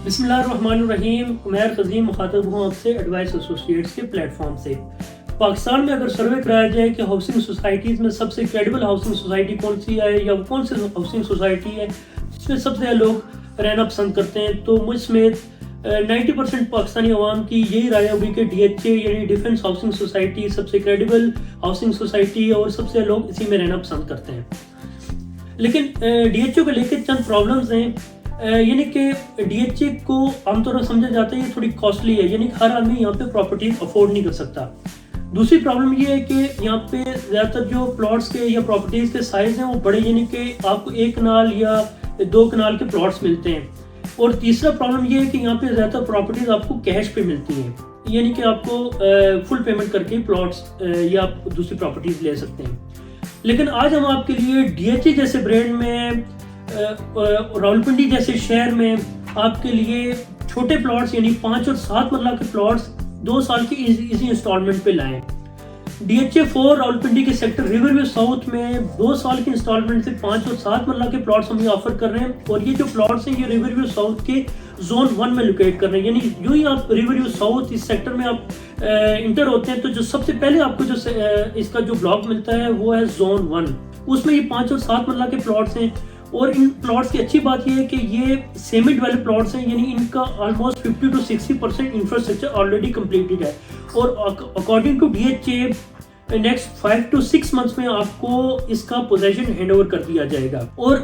बिस्मिल्लाहिर्रहमानिर्रहीम। उमैर क़ज़ीम मुखातब हूँ आपसे एडवाइस एसोसिएट्स के प्लेटफॉर्म से। पाकिस्तान में अगर सर्वे कराया जाए कि हाउसिंग सोसाइटीज़ में सबसे क्रेडिबल हाउसिंग सोसाइटी कौन सी है या कौन सी हाउसिंग सोसाइटी है जिसमें सबसे ज़्यादा लोग रहना पसंद करते हैं, तो मुझ समेत 90% पाकिस्तानी अवाम की यही राय होगी कि DHA यानी डिफेंस हाउसिंग सोसाइटी सबसे क्रेडिबल हाउसिंग सोसाइटी है और सबसे लोग इसी में रहना पसंद करते हैं। लेकिन DHA को लेकर चंद प्रॉब्लम्स हैं। यानी कि DHA को आमतौर पर समझा जाता है ये थोड़ी कॉस्टली है, यानी हर आदमी यहाँ पे प्रॉपर्टीज अफोर्ड नहीं कर सकता। दूसरी प्रॉब्लम ये है कि यहाँ पे ज़्यादातर जो प्लॉट्स के या प्रॉपर्टीज़ के साइज़ हैं वो बड़े, यानी कि आपको 1 कनाल या 2 कनाल के प्लॉट्स मिलते हैं। और तीसरा प्रॉब्लम ये है कि यहाँ पे ज़्यादातर प्रॉपर्टीज़ आपको कैश पे मिलती हैं, यानी कि आपको फुल पेमेंट करके प्लॉट्स या आप दूसरी प्रॉपर्टीज़ ले सकते हैं। लेकिन आज हम आपके लिए DHA जैसे ब्रांड में रावलपिंडी जैसे शहर में आपके लिए छोटे प्लॉट्स यानी 5 और 7 मरला के प्लॉट्स 2 साल की इजी इंस्टॉलमेंट पे लाएं। DHA 4 रावलपिंडी के सेक्टर रिवरव्यू साउथ में 2 साल की इंस्टॉलमेंट से 5 और 7 मरला के प्लॉट्स हम ये ऑफर कर रहे हैं। और ये जो प्लॉट्स हैं ये रिवरव्यू साउथ के जोन 1 में लोकेट कर रहे हैं, यानी यूं ही आप रिवरव्यू साउथ इस सेक्टर में आप इंटर होते हैं तो जो सबसे पहले आपको जो इसका जो ब्लॉक मिलता है वो है जोन 1। उसमें ये 5 और 7 मरला के प्लॉट्स हैं। और इन प्लॉट्स की अच्छी बात यह है कि ये सेमी डेवलप प्लॉट्स हैं, यानी इनका almost 50 to 60% infrastructure already completed है। और according to DHA next 5 to 6 months में आपको इसका पोजेशन हैंडओवर कर दिया जाएगा। और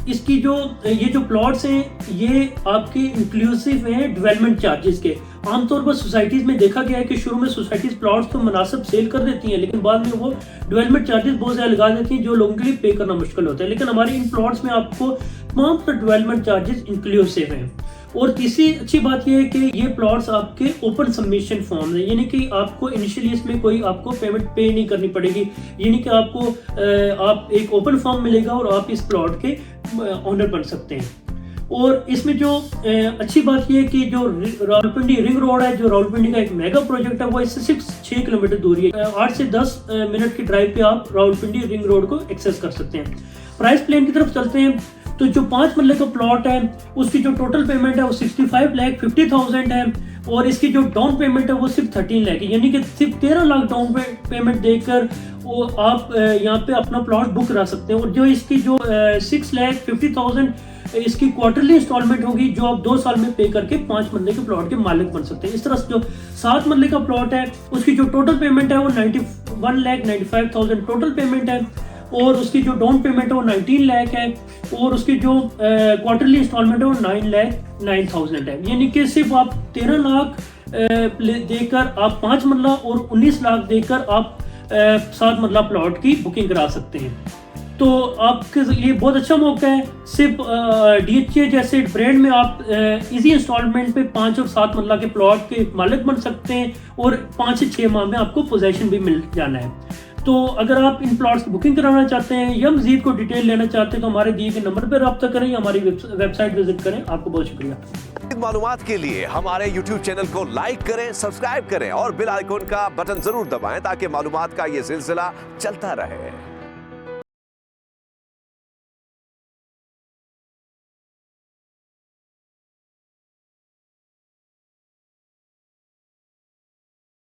इसकी जो ये जो प्लॉट्स हैं ये आपके इंक्लूसिव हैं डेवलपमेंट चार्जेस के। आमतौर पर सोसाइटीज़ में देखा गया है कि शुरू में सोसाइटीज़ प्लॉट्स तो मुनासिब सेल कर देती हैं, लेकिन बाद में वो डेवलपमेंट चार्जेस बहुत ज़्यादा लगा देती हैं जो लोगों के लिए पे करना मुश्किल होता है। लेकिन हमारे इन प्लॉट्स में आपको तमाम डेवलपमेंट चार्जेस इंक्लूसिव हैं। और तीसरी अच्छी बात यह है कि ये प्लॉट्स आपके ओपन सबमिशन फॉर्म है, यानी कि आपको इनिशियली इसमें कोई आपको पेमेंट पे नहीं करनी पड़ेगी, यानी कि आपको आप एक ओपन फॉर्म मिलेगा और आप इस प्लॉट के ओनर बन सकते हैं। और इसमें जो अच्छी बात यह है कि जो रावलपिंडी रिंग रोड है, जो रावलपिंडी का एक मेगा प्रोजेक्ट है, वो इससे सिर्फ 6 किलोमीटर दूरी है। 8 से 10 मिनट की ड्राइव पे आप रावलपिंडी रिंग रोड को एक्सेस कर सकते हैं। प्राइस प्लान की तरफ चलते हैं तो जो 5 मरले का प्लॉट है उसकी जो टोटल पेमेंट है वो 65,50,000 है। और इसकी जो डाउन पेमेंट है वो सिर्फ 13 लाख है, यानी कि सिर्फ 13 लाख डाउन पेमेंट देकर वो आप यहाँ पे अपना प्लॉट बुक करा सकते हैं। और जो इसकी जो 6,50,000 इसकी क्वार्टरली इंस्टॉलमेंट होगी जो आप 2 साल में पे करके 5 मरले के प्लॉट के मालिक बन सकते हैं। इस तरह से जो 7 मरले का प्लॉट है उसकी जो टोटल पेमेंट है वो 91,95,000 टोटल पेमेंट है। और उसकी जो डाउन पेमेंट है वो 19 लाख है। और उसकी जो क्वार्टरली इंस्टॉलमेंट है वो 9,09,000 है, यानी कि सिर्फ आप 13 लाख देकर आप 5 मरला और 19 लाख देकर आप 7 मरला प्लॉट की बुकिंग करा सकते हैं। तो आपके लिए बहुत अच्छा मौका है। सिर्फ DHA जैसे ब्रांड में आप इजी इंस्टॉलमेंट पे 5 और 7 मरला के प्लॉट के मालिक बन सकते हैं और 5 से 6 माह में आपको पोजेशन भी मिल जाना है। तो अगर आप इन प्लॉट्स की बुकिंग कराना चाहते हैं या मजीद को डिटेल लेना चाहते हैं तो हमारे दिए गए नंबर पर रब्ता करें या हमारी वेबसाइट विजिट करें। आपको बहुत शुक्रिया। मालूमात के लिए हमारे YouTube चैनल को लाइक करें, सब्सक्राइब करें और बेल आइकन का बटन जरूर दबाएं ताकि मालूमात का ये सिलसिला चलता रहे।